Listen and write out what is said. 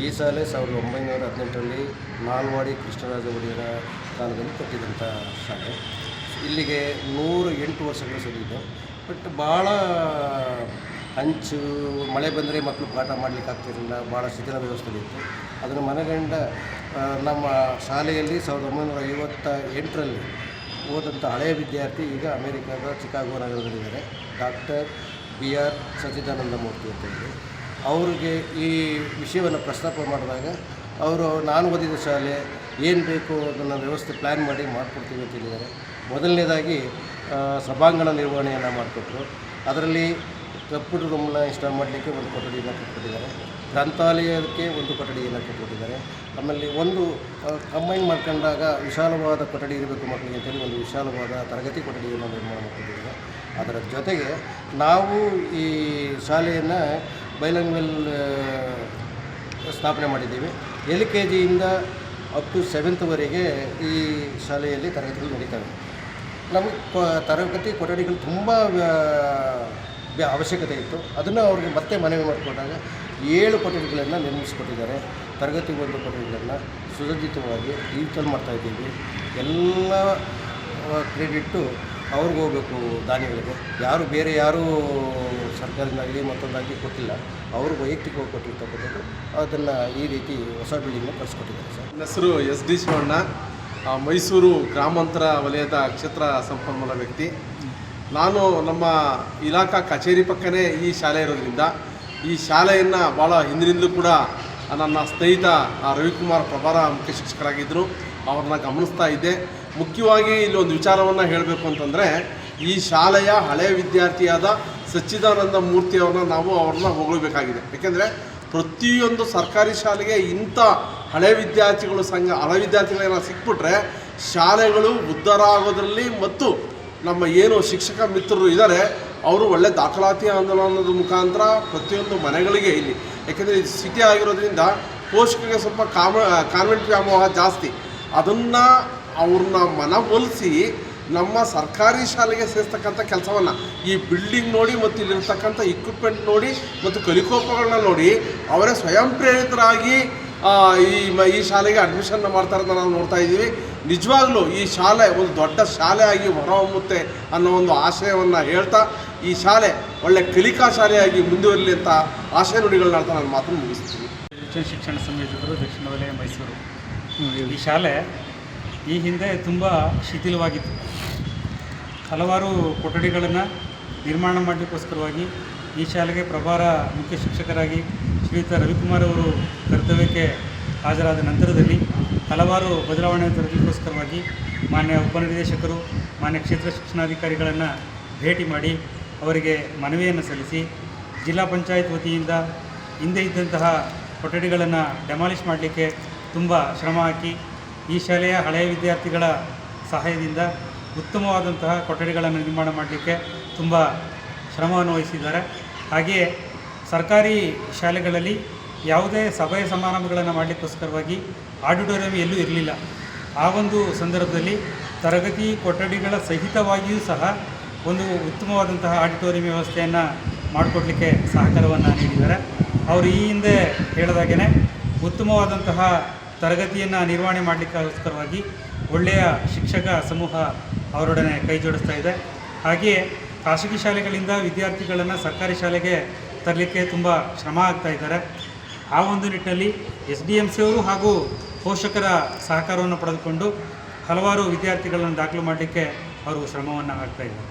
ಈ ಶಾಲೆ 1918ರಲ್ಲಿ ನಾಲ್ವಾಡಿ ಕೃಷ್ಣರಾಜ ಒಡೆಯರ ಕಾಲದಲ್ಲಿ ಕಟ್ಟಿದಂಥ ಶಾಲೆ. ಇಲ್ಲಿಗೆ 108 ವರ್ಷಗಳು ಸರಿಯಿದೆ. ಬಟ್ ಭಾಳ ಹಂಚು, ಮಳೆ ಬಂದರೆ ಮಕ್ಕಳು ಪಾಠ ಮಾಡಲಿಕ್ಕೆ ಆಗ್ತಿರಲಿಲ್ಲ, ಭಾಳ ಶಿಥಿಲ ವ್ಯವಸ್ಥೆ ಇತ್ತು. ಅದನ್ನು ಮನಗಂಡ ನಮ್ಮ ಶಾಲೆಯಲ್ಲಿ 1958ರಲ್ಲಿ ಓದಂಥ ಹಳೆಯ ವಿದ್ಯಾರ್ಥಿ ಈಗ ಅಮೇರಿಕಾದ ಚಿಕಾಗೋ ನಗರದಲ್ಲಿದ್ದಾರೆ, ಡಾಕ್ಟರ್ BR ಸಚ್ಚಿದಾನಂದ ಮೂರ್ತಿ ಅಂತ ಹೇಳಿ. ಅವ್ರಿಗೆ ಈ ವಿಷಯವನ್ನು ಪ್ರಸ್ತಾಪ ಮಾಡಿದಾಗ ಅವರು ನಾನು ಓದಿದ ಶಾಲೆ ಏನು ಬೇಕು ಅದನ್ನು ವ್ಯವಸ್ಥೆ ಪ್ಲ್ಯಾನ್ ಮಾಡಿ ಮಾಡಿಕೊಡ್ತೀವಿ ಅಂತ ಹೇಳಿದ್ದಾರೆ. ಮೊದಲನೇದಾಗಿ ಸಭಾಂಗಣ ನಿರ್ವಹಣೆಯನ್ನು ಮಾಡಿಕೊಟ್ರು. ಅದರಲ್ಲಿ ಕಂಪ್ಯೂಟರ್ ರೂಮನ್ನ ಇನ್ಸ್ಟಾಲ್ ಮಾಡಲಿಕ್ಕೆ ಒಂದು ಕೊಠಡಿಯನ್ನು ಕಟ್ಕೊಟ್ಟಿದ್ದಾರೆ, ಗ್ರಂಥಾಲಯಕ್ಕೆ ಒಂದು ಕೊಠಡಿಯನ್ನು ಕಟ್ಕೊಟ್ಟಿದ್ದಾರೆ. ಆಮೇಲೆ ಒಂದು ಕಂಬೈನ್ ಮಾಡ್ಕೊಂಡಾಗ ವಿಶಾಲವಾದ ಕೊಠಡಿ ಇರಬೇಕು ಮಕ್ಕಳಿಗೆ ಅಂತೇಳಿ ಒಂದು ವಿಶಾಲವಾದ ತರಗತಿ ಕೊಠಡಿಯನ್ನು ನಿರ್ಮಾಣ ಮಾಡ್ಕೊಂಡಿದ್ದಾರೆ. ಅದರ ಜೊತೆಗೆ ನಾವು ಈ ಶಾಲೆಯನ್ನು ಬೈಲಿಂಗ್ವಲ್ ಸ್ಥಾಪನೆ ಮಾಡಿದ್ದೀವಿ. LKGಯಿಂದ ಅಪ್ ಟು 7th ಈ ಶಾಲೆಯಲ್ಲಿ ತರಗತಿಗಳು ನಡೀತವೆ. ನಮಗೆ ತರಗತಿ ಕೊಠಡಿಗಳು ತುಂಬ ಅವಶ್ಯಕತೆ ಇತ್ತು. ಅದನ್ನು ಅವ್ರಿಗೆ ಮತ್ತೆ ಮನವಿ ಮಾಡಿಕೊಂಡಾಗ 7 ಕೊಠಡಿಗಳನ್ನು ನಿರ್ಮಿಸಿಕೊಟ್ಟಿದ್ದಾರೆ. ತರಗತಿ ಒಂದು ಕೊಠಡಿಗಳನ್ನು ಸುಸಜ್ಜಿತವಾಗಿ ಡಿಜಿಟಲ್ ಮಾಡ್ತಾಯಿದ್ದೀವಿ. ಎಲ್ಲ ಕ್ರೆಡಿಟ್ಟು ಅವ್ರಿಗೆ ಹೋಗಬೇಕು, ದಾನಿಗಳಿಗೆ. ಬೇರೆ ಯಾರೂ ಸರ್ಕಾರದಿಂದಾಗಲಿ ಮತ್ತೊಂದಾಗಲಿ ಕೊಟ್ಟಿಲ್ಲ, ಅವರು ವೈಯಕ್ತಿಕವಾಗಿ ಕೊಟ್ಟಿರ್ತಕ್ಕಂಥದ್ದು. ಅದನ್ನು ಈ ರೀತಿ ಹೊಸ ಬಿಲ್ಡಿಂಗ್ನ ಕಳಿಸ್ಕೊಟ್ಟಿದ್ದಾರೆ ಸರ್. ನನ್ನ ಹೆಸರು SD ಶಿವಣ್ಣ, ಮೈಸೂರು ಗ್ರಾಮಾಂತರ ವಲಯದ ಕ್ಷೇತ್ರ ಸಂಪನ್ಮೂಲ ವ್ಯಕ್ತಿ. ನಾನು ನಮ್ಮ ಇಲಾಖಾ ಕಚೇರಿ ಪಕ್ಕನೇ ಈ ಶಾಲೆ ಇರೋದ್ರಿಂದ ಈ ಶಾಲೆಯನ್ನು ಭಾಳ ಹಿಂದಿನಿಂದಲೂ ಕೂಡ ನನ್ನ ಸ್ನೇಹಿತ ರವಿಕುಮಾರ್ ಪ್ರಭಾರ ಮುಖ್ಯ ಶಿಕ್ಷಕರಾಗಿದ್ದರು, ಅವ್ರನ್ನ ಗಮನಿಸ್ತಾ ಇದ್ದೆ. ಮುಖ್ಯವಾಗಿ ಇಲ್ಲಿ ಒಂದು ವಿಚಾರವನ್ನು ಹೇಳಬೇಕು ಅಂತಂದರೆ, ಈ ಶಾಲೆಯ ಹಳೆಯ ವಿದ್ಯಾರ್ಥಿಯಾದ ಸಚ್ಚಿದಾನಂದ ಮೂರ್ತಿಯವ್ರನ್ನ ಅವ್ರನ್ನ ಹೊಗಳಬೇಕಾಗಿದೆ. ಏಕೆಂದರೆ ಪ್ರತಿಯೊಂದು ಸರ್ಕಾರಿ ಶಾಲೆಗೆ ಇಂಥ ಹಳೆ ವಿದ್ಯಾರ್ಥಿಗಳೇನೋ ಸಿಕ್ಬಿಟ್ರೆ ಶಾಲೆಗಳು ಉದ್ಧಾರ ಆಗೋದ್ರಲ್ಲಿ ಮತ್ತು ನಮ್ಮ ಏನು ಶಿಕ್ಷಕ ಮಿತ್ರರು ಇದ್ದಾರೆ ಅವರು ಒಳ್ಳೆ ದಾಖಲಾತಿ ಆಂದೋಲನದ ಮುಖಾಂತರ ಪ್ರತಿಯೊಂದು ಮನೆಗಳಿಗೆ ಇಲ್ಲಿ, ಯಾಕೆಂದರೆ ಇದು ಸಿಟಿ ಆಗಿರೋದ್ರಿಂದ ಪೋಷಕರಿಗೆ ಸ್ವಲ್ಪ ಕಾನ್ವೆಂಟ್ ವ್ಯಾಮೋಹ ಜಾಸ್ತಿ. ಅದನ್ನು ಅವ್ರನ್ನ ಮನವೊಲಿಸಿ ನಮ್ಮ ಸರ್ಕಾರಿ ಶಾಲೆಗೆ ಸೇರಿಸ್ತಕ್ಕಂಥ ಕೆಲಸವನ್ನು ಈ ಬಿಲ್ಡಿಂಗ್ ನೋಡಿ ಮತ್ತು ಇಲ್ಲಿರ್ತಕ್ಕಂಥ ಇಕ್ವಿಪ್ಮೆಂಟ್ ನೋಡಿ ಮತ್ತು ಕಲಿಕೋಪಗಳನ್ನ ನೋಡಿ ಅವರೇ ಸ್ವಯಂ ಪ್ರೇರಿತರಾಗಿ ಈ ಶಾಲೆಗೆ ಅಡ್ಮಿಷನ್ ಮಾಡ್ತಾ ಇರೋದನ್ನ ನಾವು ನೋಡ್ತಾ ಇದ್ದೀವಿ. ನಿಜವಾಗ್ಲೂ ಈ ಶಾಲೆ ಒಂದು ದೊಡ್ಡ ಶಾಲೆ ಆಗಿ ಹೊರಹೊಮ್ಮುತ್ತೆ ಅನ್ನೋ ಒಂದು ಆಶಯವನ್ನು ಹೇಳ್ತಾ ಈ ಶಾಲೆ ಒಳ್ಳೆ ಕಲಿಕಾ ಶಾಲೆಯಾಗಿ ಮುಂದುವರಲಿ ಅಂತ ಆಶಯ ನುಡಿಗಳನ್ನ ಹೇಳ್ತಾ ನಾನು ಮಾತನ್ನು ಮುಗಿಸ್ತೀನಿ. ಶಿಕ್ಷಣ ಸಂಯೋಜಕರು, ದಕ್ಷಿಣ ವಲಯ, ಮೈಸೂರು. ಈ ಶಾಲೆ ಈ ಹಿಂದೆ ತುಂಬ ಶಿಥಿಲವಾಗಿತ್ತು. ಹಲವಾರು ಕೊಠಡಿಗಳನ್ನು ನಿರ್ಮಾಣ ಮಾಡಲಿಕ್ಕೋಸ್ಕರವಾಗಿ ಈ ಶಾಲೆಗೆ ಪ್ರಭಾರ ಮುಖ್ಯ ಶಿಕ್ಷಕರಾಗಿ ಶ್ರೀಯುತ ರವಿಕುಮಾರ್ ಅವರು ಕರ್ತವ್ಯಕ್ಕೆ ಹಾಜರಾದ ನಂತರದಲ್ಲಿ ಹಲವಾರು ಬದಲಾವಣೆ ತರಲಿಕ್ಕೋಸ್ಕರವಾಗಿ ಮಾನ್ಯ ಉಪನಿರ್ದೇಶಕರು, ಮಾನ್ಯ ಕ್ಷೇತ್ರ ಶಿಕ್ಷಣಾಧಿಕಾರಿಗಳನ್ನು ಭೇಟಿ ಮಾಡಿ ಅವರಿಗೆ ಮನವಿಯನ್ನು ಸಲ್ಲಿಸಿ ಜಿಲ್ಲಾ ಪಂಚಾಯತ್ ವತಿಯಿಂದ ಹಿಂದೆ ಇದ್ದಂತಹ ಕೊಠಡಿಗಳನ್ನು ಡೆಮಾಲಿಷ್ ಮಾಡಲಿಕ್ಕೆ ತುಂಬ ಶ್ರಮ ಹಾಕಿ ಈ ಶಾಲೆಯ ಹಳೆಯ ವಿದ್ಯಾರ್ಥಿಗಳ ಸಹಾಯದಿಂದ ಉತ್ತಮವಾದಂತಹ ಕೊಠಡಿಗಳನ್ನು ನಿರ್ಮಾಣ ಮಾಡಲಿಕ್ಕೆ ತುಂಬ ಶ್ರಮವನ್ನು ವಹಿಸಿದ್ದಾರೆ. ಹಾಗೆಯೇ ಸರ್ಕಾರಿ ಶಾಲೆಗಳಲ್ಲಿ ಯಾವುದೇ ಸಭೆ ಸಮಾರಂಭಗಳನ್ನು ಮಾಡಲಿಕ್ಕೋಸ್ಕರವಾಗಿ ಆಡಿಟೋರಿಯಂ ಎಲ್ಲೂ ಇರಲಿಲ್ಲ. ಆ ಒಂದು ಸಂದರ್ಭದಲ್ಲಿ ತರಗತಿ ಕೊಠಡಿಗಳ ಸಹಿತವಾಗಿಯೂ ಸಹ ಒಂದು ಉತ್ತಮವಾದಂತಹ ಆಡಿಟೋರಿಯಂ ವ್ಯವಸ್ಥೆಯನ್ನು ಮಾಡಿಕೊಡ್ಲಿಕ್ಕೆ ಸಹಕಾರವನ್ನು ನೀಡಿದ್ದಾರೆ. ಅವರು ಈ ಹಿಂದೆ ಹೇಳಿದಾಗೇ ಉತ್ತಮವಾದಂತಹ ತರಗತಿಯನ್ನು ನಿರ್ವಹಣೆ ಮಾಡಲಿಕ್ಕೋಸ್ಕರವಾಗಿ ಒಳ್ಳೆಯ ಶಿಕ್ಷಕ ಸಮೂಹ ಅವರೊಡನೆ ಕೈ ಜೋಡಿಸ್ತಾ ಇದೆ. ಹಾಗೆಯೇ ಖಾಸಗಿ ಶಾಲೆಗಳಿಂದ ವಿದ್ಯಾರ್ಥಿಗಳನ್ನು ಸರ್ಕಾರಿ ಶಾಲೆಗೆ ತರಲಿಕ್ಕೆ ತುಂಬ ಶ್ರಮ ಆಗ್ತಾ ಇದ್ದಾರೆ. ಆ ಒಂದು ನಿಟ್ಟಿನಲ್ಲಿ SDMC ಅವರು ಹಾಗೂ ಪೋಷಕರ ಸಹಕಾರವನ್ನು ಪಡೆದುಕೊಂಡು ಹಲವಾರು ವಿದ್ಯಾರ್ಥಿಗಳನ್ನು ದಾಖಲು ಮಾಡಲಿಕ್ಕೆ ಅವರು ಶ್ರಮವನ್ನು ಹಾಕ್ತಾ ಇದ್ದಾರೆ.